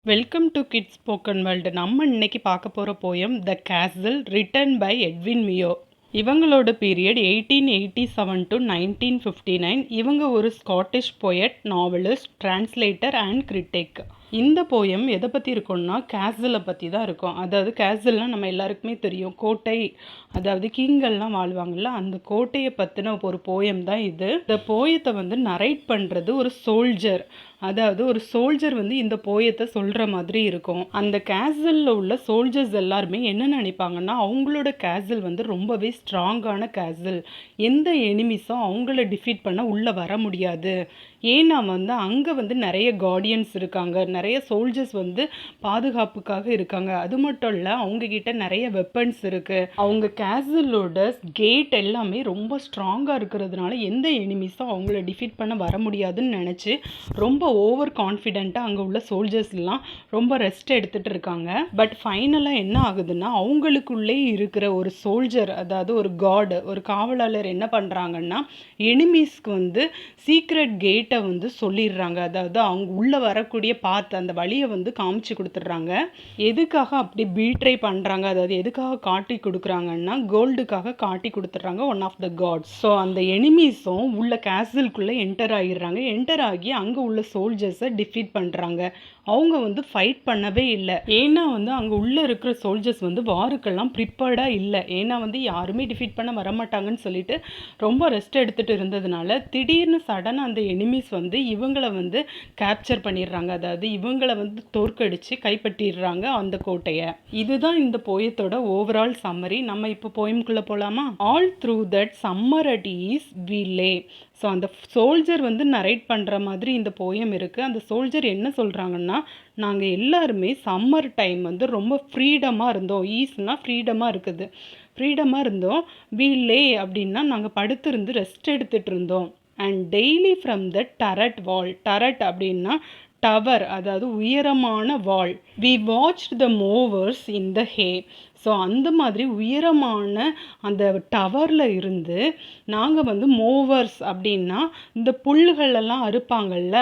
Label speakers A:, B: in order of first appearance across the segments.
A: Welcome to kids spoken world. நம்ம இன்னைக்கு பார்க்க போகிற poem the castle written by Edwin Muir. இவங்களோட பீரியட் 1887 டு 1959. இவங்க ஒரு Scottish poet, novelist, translator and critic. இந்த போயம் எதை பற்றி இருக்கும்னா கேசலை பற்றி தான் இருக்கும். அதாவது கேசல்னால் நம்ம எல்லாருக்குமே தெரியும், கோட்டை, அதாவது கிங்கெல்லாம் வாழ்வாங்கள்ல, அந்த கோட்டையை பற்றின ஒரு போயம் தான் இது. இந்த போயத்தை நரேட் பண்ணுறது ஒரு சோல்ஜர். அதாவது ஒரு சோல்ஜர் இந்த போயத்தை சொல்கிற மாதிரி இருக்கும். அந்த கேசலில் உள்ள சோல்ஜர்ஸ் எல்லாருமே என்ன நினைப்பாங்கன்னா, அவங்களோட கேசல் ரொம்பவே ஸ்ட்ராங்கான கேசல், எந்த எனிமிஸும் அவங்கள டிஃபீட் பண்ண உள்ளே வர முடியாது. ஏன்னா அங்கே நிறைய கார்டியன்ஸ் இருக்காங்க, நிறைய சோல்ஜர்ஸ் பாதுகாப்புக்காக இருக்காங்க. அது மட்டும் இல்லை, அவங்கக்கிட்ட நிறைய வெப்பன்ஸ் இருக்குது. அவங்க கேசலோட கேட் எல்லாமே ரொம்ப ஸ்ட்ராங்காக இருக்கிறதுனால எந்த எனிமிஸும் அவங்கள டிஃபீட் பண்ண வர முடியாதுன்னு நினச்சி ரொம்ப ஓவர் கான்ஃபிடென்ட்டாக அங்கே உள்ள சோல்ஜர்ஸ்லாம் ரொம்ப ரெஸ்ட் எடுத்துகிட்டு இருக்காங்க. பட் ஃபைனலாக என்ன ஆகுதுன்னா, அவங்களுக்குள்ளே இருக்கிற ஒரு சோல்ஜர், அதாவது ஒரு காட், ஒரு காவலாளர் என்ன பண்ணுறாங்கன்னா, எனிமீஸ்க்கு சீக்ரெட் கேட்டை சொல்லிடுறாங்க. அதாவது அவங்க உள்ளே வரக்கூடிய அந்த வழியை காமிச்சு கொடுத்துட்றாங்க. எதுக்காக அப்படி பீட்ரை பண்ணுறாங்க, அதாவது எதுக்காக காட்டி கொடுக்குறாங்கன்னா, கோல்டுக்காக காட்டி கொடுத்துட்றாங்க one of the gods. So அந்த எனிமீஸும் உள்ள கேசலுக்குள்ளே என்டர் ஆகிடுறாங்க. என்டர் ஆகி அங்கே உள்ள சோல்ஜர்ஸை டிஃபீட் பண்ணுறாங்க. அவங்க ஃபைட் பண்ணவே இல்லை. ஏன்னா அங்கே உள்ளே இருக்கிற சோல்ஜர்ஸ் வாருக்கெல்லாம் ப்ரிப்பேர்டாக இல்லை. ஏன்னா யாருமே டிஃபீட் பண்ண வரமாட்டாங்கன்னு சொல்லிட்டு ரொம்ப ரெஸ்ட் எடுத்துகிட்டு இருந்ததுனால திடீர்னு சடனாக அந்த எனிமீஸ் இவங்களை கேப்சர் பண்ணிடுறாங்க. அதாவது இவங்களை தோற்கடிச்சு கைப்பற்றிடுறாங்க அந்த கோட்டையை. இதுதான் இந்த போயத்தோட ஓவரால் சம்மரி. நம்ம இப்போ போயம்குள்ளே போகலாமா? All through that summer at ease we lay. So அந்த சோல்ஜர் நரேட் பண்ணுற மாதிரி இந்த போயம் இருக்குது. அந்த சோல்ஜர் என்ன சொல்கிறாங்கன்னா, நாங்கள் எல்லாருமே சம்மர் டைம் ரொம்ப ஃப்ரீடமாக இருந்தோம். ஈஸ்னால் ஃப்ரீடமாக இருக்குது, ஃப்ரீடமாக இருந்தோம். வி லே அப்படின்னா நாங்கள் படுத்திருந்து ரெஸ்ட் எடுத்துகிட்டு இருந்தோம். And daily from the turret wall. Turret அப்படின்னா டவர், அதாவது உயரமான wall. We watched the mowers in the hay. So அந்த மாதிரி உயரமான அந்த டவரில் இருந்து நாங்கள் மூவர்ஸ் அப்படின்னா இந்த புல்களெல்லாம் அறுப்பாங்கள்ல,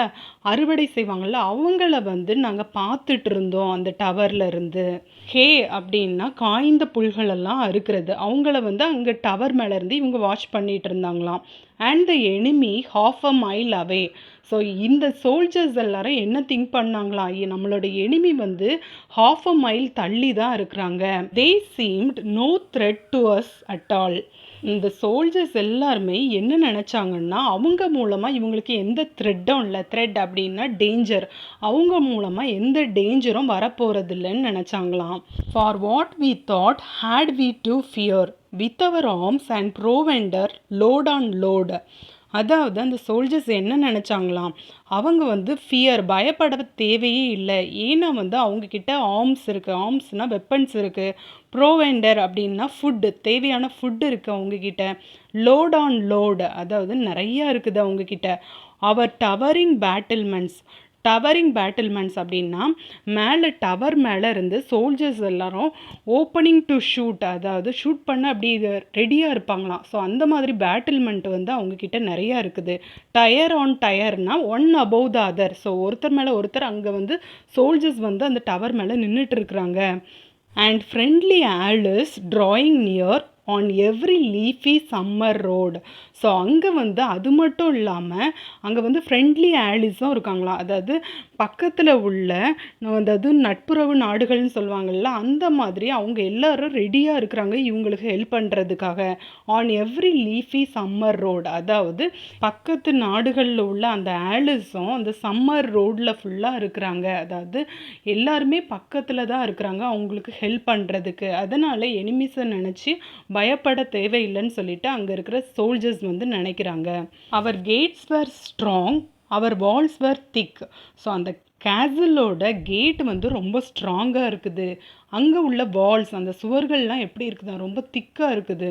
A: அறுவடை செய்வாங்கள்ல, அவங்கள நாங்கள் பார்த்துட்டு இருந்தோம் அந்த டவரில் இருந்து. ஹே அப்படின்னா காய்ந்த புல்களெல்லாம் அறுக்கிறது. அவங்கள அங்கே டவர் மேலே இருந்து இவங்க வாட்ச் பண்ணிட்டு இருந்தாங்களாம். And the enemy half a mile away. So இந்த சோல்ஜர்ஸ் எல்லாரும் என்ன திங்க் பண்ணாங்களா, நம்மளோட எனிமி half a mile தள்ளி தான் இருக்கிறாங்க. they seemed no threat to us at all. இந்த சோல்ஜர்ஸ் எல்லாருமே என்ன நினச்சாங்கன்னா, அவங்க மூலமாக இவங்களுக்கு எந்த த்ரெட்டும் இல்லை. த்ரெட் அப்படின்னா டேஞ்சர். அவங்க மூலமாக எந்த டேஞ்சரும் வரப்போகிறது இல்லைன்னு நினச்சாங்களாம். For what we thought had we to fear with our arms and provender load on load. அதாவது அந்த சோல்ஜர்ஸ் என்ன நினச்சாங்களாம், அவங்க ஃபியர், பயப்பட தேவையே இல்லை. ஏன்னா அவங்கக்கிட்ட ஆர்ம்ஸ் இருக்குது. ஆர்ம்ஸ்னால் வெப்பன்ஸ் இருக்குது. ப்ரோவெண்டர் அப்படின்னா ஃபுட்டு, தேவையான ஃபுட்டு இருக்குது அவங்கக்கிட்ட. லோட் ஆன் லோடு, அதாவது நிறையா இருக்குது அவங்கக்கிட்ட. அவர் டவரிங் பேட்டில்மெண்ட்ஸ். டவரிங் பேட்டில்மெண்ட்ஸ் அப்படின்னா மேலே டவர் மேலே இருந்து சோல்ஜர்ஸ் எல்லாரும் ஓப்பனிங் டு ஷூட், அதாவது ஷூட் பண்ண அப்படி ரெடியாக இருப்பாங்களாம். ஸோ அந்த மாதிரி பேட்டில்மெண்ட் அவங்கக்கிட்ட நிறையா இருக்குது. டயர் ஆன் டயர்னால் one above the other. So ஒருத்தர் மேலே ஒருத்தர் அங்கே சோல்ஜர்ஸ் அந்த டவர் மேலே நின்றுட்டு இருக்கிறாங்க. And friendly Alice drawing near on every leafy summer road. So அங்கே அது மட்டும் இல்லாமல் அங்கே ஃப்ரெண்ட்லி ஆலிஸும் இருக்காங்களாம். அதாவது பக்கத்தில் உள்ள, அதாவது நட்புறவு நாடுகள்னு சொல்லுவாங்கள்ல, அந்த மாதிரி அவங்க எல்லாரும் ரெடியாக இருக்கிறாங்க இவங்களுக்கு ஹெல்ப் பண்ணுறதுக்காக. On every leafy summer road, அதாவது பக்கத்து நாடுகளில் உள்ள அந்த ஆலிஸும் அந்த சம்மர் ரோடில் ஃபுல்லாக இருக்கிறாங்க. அதாவது எல்லாருமே பக்கத்தில் தான் இருக்கிறாங்க அவங்களுக்கு ஹெல்ப் பண்ணுறதுக்கு. அதனால் எனிமீஸை நினச்சி பயப்பட தேவையில்லைன்னு சொல்லிட்டு அங்கே இருக்கிற சோல்ஜர்ஸ் நினைக்கிறாங்க. Our gates were strong, our walls were thick. So அந்த கேசலோட கேட் ரொம்ப ஸ்ட்ராங்காக இருக்குது. அங்கே உள்ள வால்ஸ், அந்த சுவர்கள்லாம் எப்படி இருக்குதா, ரொம்ப திக்காக இருக்குது.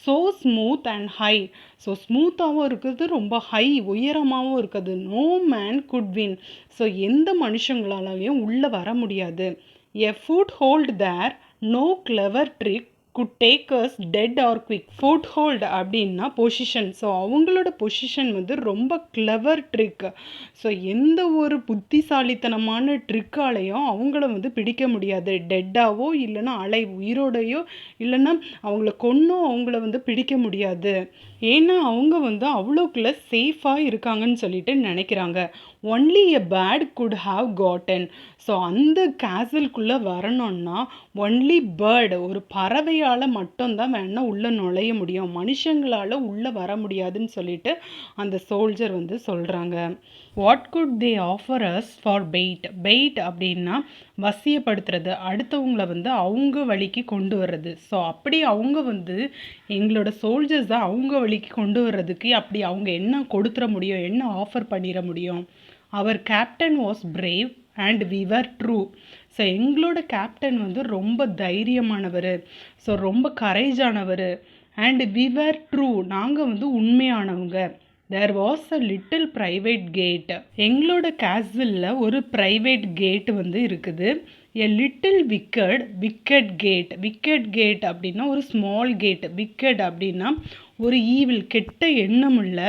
A: So smooth and high. So ஸ்மூத்தாகவும் இருக்குது, ரொம்ப ஹை, உயரமாகவும் இருக்குது. No man could win. So எந்த மனுஷங்களாலையும் உள்ளே வர முடியாது. A foothold there, no clever trick could take us dead or quick. Foothold அப்படின்னா பொசிஷன். ஸோ அவங்களோட பொசிஷன் வந்து ரொம்ப கிளவர் ட்ரிக். ஸோ எந்த ஒரு புத்திசாலித்தனமான ட்ரிக்காலையும் அவங்கள வந்து பிடிக்க முடியாது. டெட்டாவோ இல்லைன்னா உயிரோடையோ இல்லைன்னா அவங்கள கொன்னும் அவங்கள வந்து பிடிக்க முடியாது. ஏன்னா அவங்க வந்து அவ்வளோக்குள்ள சேஃபாக இருக்காங்கன்னு சொல்லிட்டு நினைக்கிறாங்க. Only a bad could have gotten. So அந்த கேசல்குள்ளே வரணும்னா ஒன்லி பேர்டு, ஒரு பறவையால் மட்டும்தான் வேணால் உள்ளே நுழைய முடியும், மனுஷங்களால் உள்ளே வர முடியாதுன்னு சொல்லிட்டு அந்த சோல்ஜர் வந்து சொல்கிறாங்க. What could they offer us for bait. Bait அப்படின்னா வசியப்படுத்துறது, அடுத்தவங்களை வந்து அவங்க வழிக்கு கொண்டு வர்றது. ஸோ அப்படி அவங்க வந்து எங்களோட சோல்ஜர்ஸை அவங்க வழிக்கு கொண்டு வர்றதுக்கு அப்படி அவங்க என்ன கொடுத்துட முடியும், என்ன ஆஃபர் பண்ணிட முடியும். Our captain was brave and we were true. So எங்களோட கேப்டன் வந்து ரொம்ப தைரியமானவர், ஸோ ரொம்ப கரேஜானவர். அண்ட் வி வர் ட்ரூ, நாங்கள் வந்து உண்மையானவங்க. There was a little private gate. எங்களோட கேசலில் ஒரு ப்ரைவேட் கேட் வந்து இருக்குது. A little wicket gate. Wicket gate அப்படின்னா ஒரு ஸ்மால் கேட். விக்கெட் அப்படின்னா ஒரு ஈவில், கெட்ட எண்ணமுள்ள.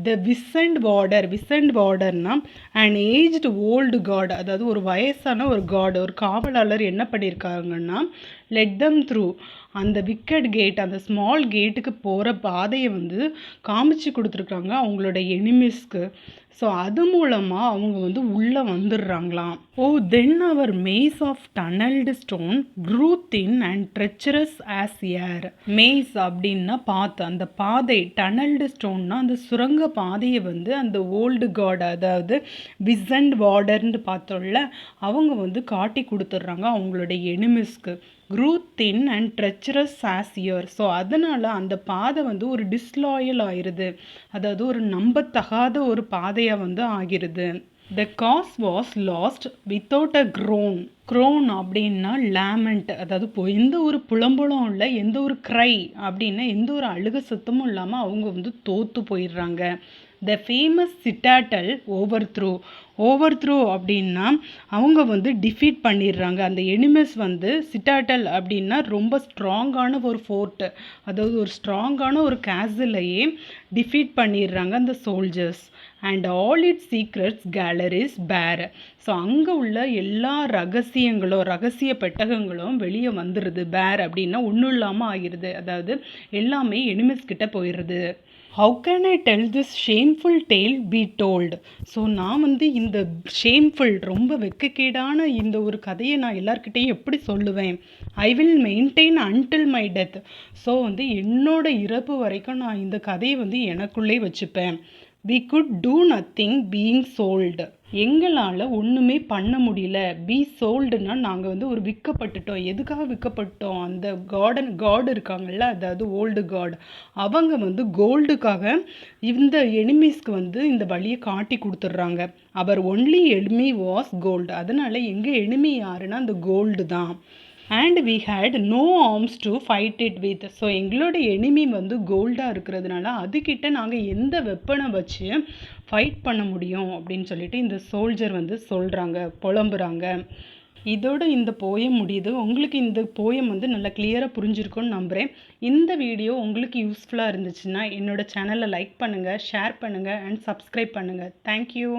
A: த விசன்ட் வார்டர்னா அண்ட் ஏஜ்டு ஓல்டு காட், அதாவது ஒரு வயசான ஒரு காட், ஒரு காவலாளர் என்ன பண்ணியிருக்காங்கன்னா லெட் தம் த்ரூ. அந்த விக்கெட் கேட், அந்த ஸ்மால் கேட்டுக்கு போகிற பாதையை வந்து காமிச்சு கொடுத்துருக்காங்க அவங்களோட எனிமிஸ்க்கு. ஸோ அது மூலமாக அவங்க வந்து உள்ளே வந்துடுறாங்களாம். Oh then our maze of tunneled stone grew thin and treacherous as air. Maze அப்படின்னா பாத்து, அந்த பாதை. டனல்டு ஸ்டோன்னா அந்த சுரங்க பாதையை வந்து அந்த ஓல்டு காட், அதாவது விசன்ட் வார்டர்ன்னு பார்த்தோம்ல, அவங்க வந்து காட்டி கொடுத்துட்றாங்க அவங்களோட எனிமிஸ்க்கு. Grew thin and treacherous as air. So அதனால் அந்த பாதை வந்து ஒரு டிஸ்லாயல் ஆயிடுது, அதாவது ஒரு நம்பத்தகாத ஒரு பாதையாக வந்து ஆகிருது. The cause was last without a grown. Grown அப்படின்னா லேமெண்ட், அதாவது எந்த ஒரு புலம்பலும் இல்லை, எந்த ஒரு க்ரை அப்படின்னா எந்த ஒரு அழுக சத்தமும் இல்லாமல் அவங்க வந்து தோற்று போயிடுறாங்க. த ஃபேமஸ் சிட்டாட்டல் ஓவர் த்ரூ அப்படின்னா அவங்க வந்து டிஃபீட் பண்ணிடுறாங்க. அந்த எனிமஸ் வந்து சிட்டாட்டல் அப்படின்னா ரொம்ப ஸ்ட்ராங்கான ஒரு ஃபோர்ட்டு, அதாவது ஒரு ஸ்ட்ராங்கான ஒரு கேசலையே டிஃபீட் பண்ணிடுறாங்க அந்த soldiers. And all it's secrets calories பேர். ஸோ அங்கே உள்ள எல்லா ரகசிய பெட்டகங்களும் வெளியே வந்துடுது. பேர் அப்படின்னா ஒன்றும் இல்லாமல் ஆகிடுது, அதாவது எல்லாமே எனிமஸ் கிட்ட போயிடுது. How can I tell this shameful tale be told. So நான் வந்து இந்த ஷேம்ஃபுல், ரொம்ப வெட்கக்கேடான இந்த ஒரு கதையை நான் எல்லார்கிட்டையும் எப்படி சொல்லுவேன். I will maintain until my death. So வந்து என்னோட இறப்பு வரைக்கும் நான் இந்த கதையை வந்து எனக்குள்ளே வச்சுப்பேன். We could do nothing being sold. எங்களால் ஒன்றுமே பண்ண முடியல. பி சோல்டுனா நாங்கள் வந்து ஒரு விற்கப்பட்டுட்டோம். எதுக்காக விற்கப்பட்டோம்? அந்த காடு இருக்காங்கல்ல, அதாவது ஓல்டு காட், அவங்க வந்து கோல்டுக்காக இந்த எனிமீஸ்க்கு வந்து இந்த வழியை காட்டி கொடுத்துட்றாங்க. Our only enemy was gold. அதனால் எங்கள் எனிமி யாருன்னா அந்த கோல்டு தான். And we had no arms to fight it with. So எங்களோட எனிமி வந்து கோல்டாக இருக்கிறதுனால அதுக்கிட்ட நாங்கள் எந்த வெப்பனை வச்சு ஃபைட் பண்ண முடியும் அப்படின்னு சொல்லிட்டு இந்த சோல்ஜர் வந்து சொல்கிறாங்க, புலம்புறாங்க. இதோட இந்த போயம் முடியுது. உங்களுக்கு இந்த போயம் வந்து நல்லா கிளியராக புரிஞ்சிருக்கும்னு நம்புகிறேன். இந்த வீடியோ உங்களுக்கு யூஸ்ஃபுல்லாக இருந்துச்சுன்னா என்னோட சேனலை லைக் பண்ணுங்கள், ஷேர் பண்ணுங்கள் அண்ட் சப்ஸ்கிரைப் பண்ணுங்கள். தேங்க்யூ.